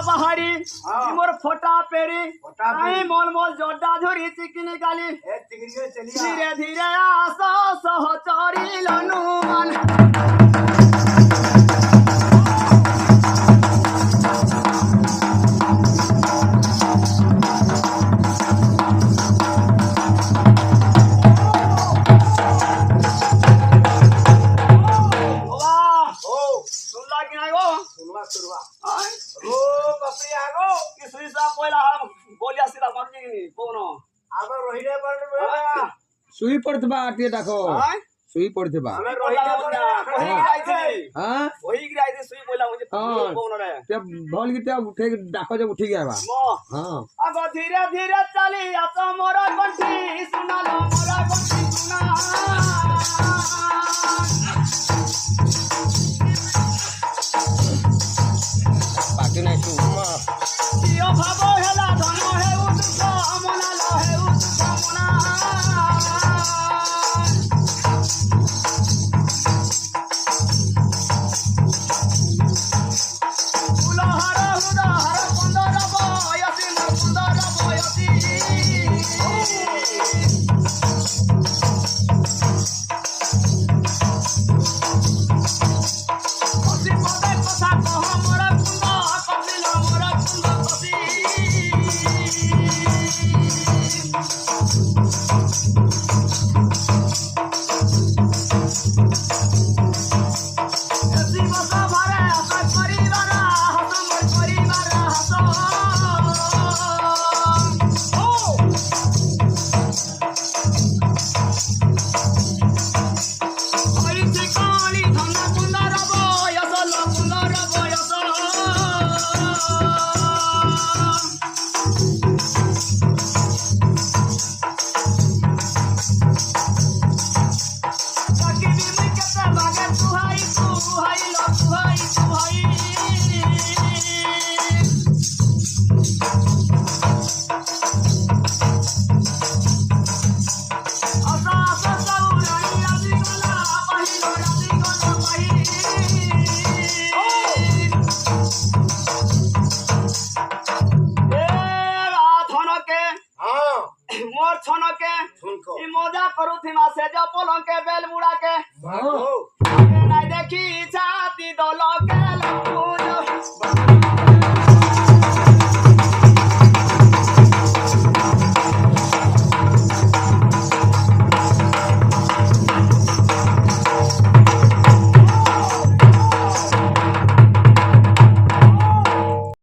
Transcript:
बाहरी मोर फोटा पेरी आई मोल मोल जोड़ा धुरी चिकनी गाली धीरे धीरे आसो सहचरी लनुमान सुई पड़थबा आटे डाको सुई पड़थबा हां भल की उठे डाको जब उठी गया बा हां अब धीरे धीरे चली आतो मोरा कंठी सुना लो मोरा कंठी सुना